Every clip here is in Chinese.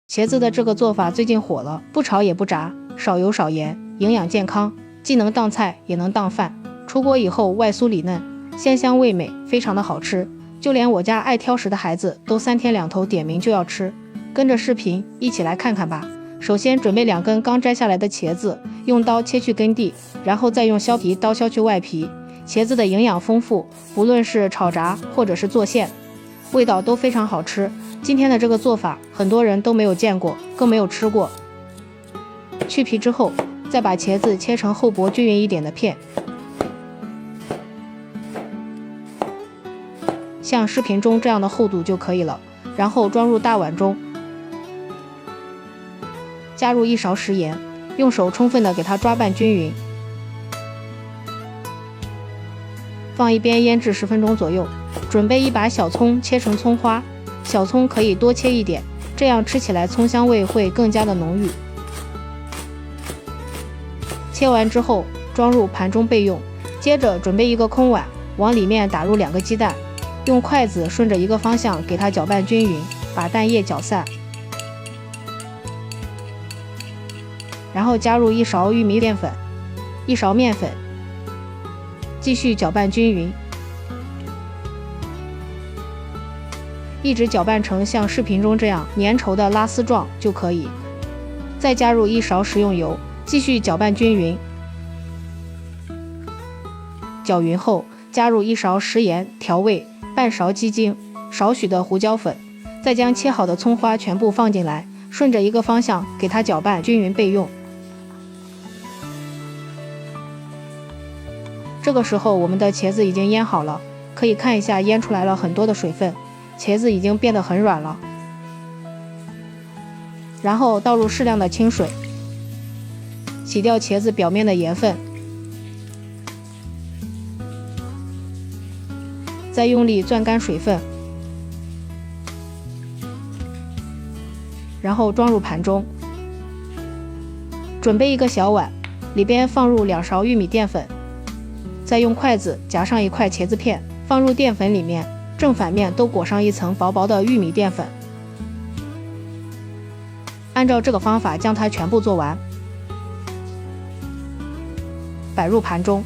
茄子的这个做法最近火了，不炒也不炸，少油少盐，营养健康，既能当菜也能当饭。出锅以后外酥里嫩，鲜香味美，非常的好吃。就连我家爱挑食的孩子都3天2头点名就要吃。跟着视频一起来看看吧。首先准备2根刚摘下来的茄子，用刀切去根蒂，然后再用削皮刀削去外皮。茄子的营养丰富，无论是炒炸或者是做馅，味道都非常好吃。今天的这个做法很多人都没有见过，更没有吃过。去皮之后，再把茄子切成厚薄均匀一点的片，像视频中这样的厚度就可以了。然后装入大碗中，加入1勺食盐，用手充分的给它抓拌均匀，放一边腌制10分钟左右。准备1把小葱，切成葱花，小葱可以多切一点，这样吃起来葱香味会更加的浓郁。切完之后装入盘中备用。接着准备一个空碗，往里面打入2个鸡蛋，用筷子顺着一个方向给它搅拌均匀，把蛋液搅散，然后加入1勺玉米淀粉、1勺面粉，继续搅拌均匀，一直搅拌成像视频中这样粘稠的拉丝状就可以。再加入1勺食用油，继续搅拌均匀。搅匀后，加入1勺食盐调味，半勺鸡精，少许的胡椒粉，再将切好的葱花全部放进来，顺着一个方向给它搅拌均匀备用。这个时候我们的茄子已经腌好了，可以看一下腌出来了很多的水分，茄子已经变得很软了。然后倒入适量的清水，洗掉茄子表面的盐分，再用力攥干水分，然后装入盘中。准备一个小碗，里边放入2勺玉米淀粉，再用筷子夹上1块茄子片，放入淀粉里面，正反面都裹上1层薄薄的玉米淀粉。按照这个方法将它全部做完，摆入盘中，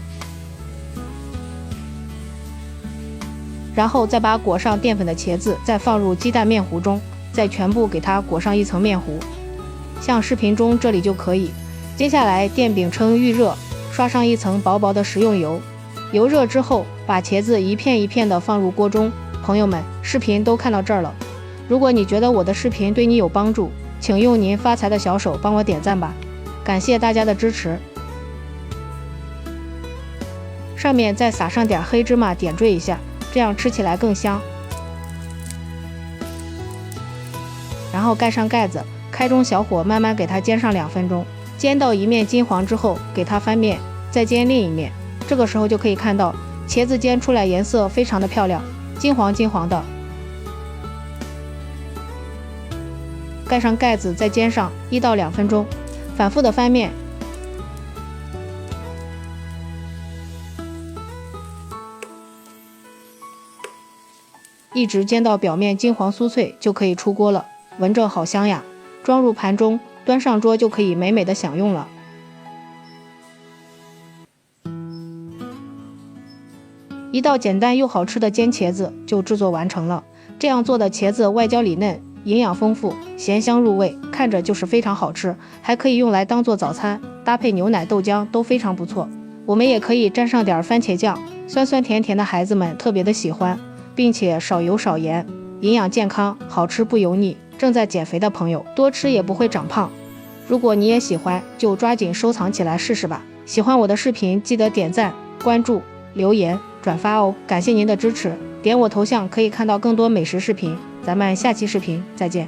然后再把裹上淀粉的茄子再放入鸡蛋面糊中，再全部给它裹上1层面糊，像视频中这里就可以。接下来电饼称预热，刷上1层薄薄的食用油，油热之后把茄子一片一片的放入锅中。朋友们，视频都看到这儿了，如果你觉得我的视频对你有帮助，请用您发财的小手帮我点赞吧，感谢大家的支持。上面再撒上点黑芝麻点缀一下，这样吃起来更香。然后盖上盖子，开中小火慢慢给它煎上2分钟，煎到一面金黄之后给它翻面，再煎另一面。这个时候就可以看到茄子煎出来颜色非常的漂亮，金黄金黄的。盖上盖子再煎上1到2分钟，反复的翻面，一直煎到表面金黄酥脆就可以出锅了，闻着好香呀！装入盘中，端上桌就可以美美的享用了。一道简单又好吃的煎茄子就制作完成了。这样做的茄子外焦里嫩，营养丰富，咸香入味，看着就是非常好吃，还可以用来当做早餐，搭配牛奶豆浆都非常不错。我们也可以沾上点番茄酱，酸酸甜甜的孩子们特别的喜欢，并且少油少盐，营养健康，好吃不油腻。正在减肥的朋友多吃也不会长胖。如果你也喜欢，就抓紧收藏起来试试吧。喜欢我的视频记得点赞、关注、留言、转发哦，感谢您的支持。点我头像可以看到更多美食视频，咱们下期视频再见。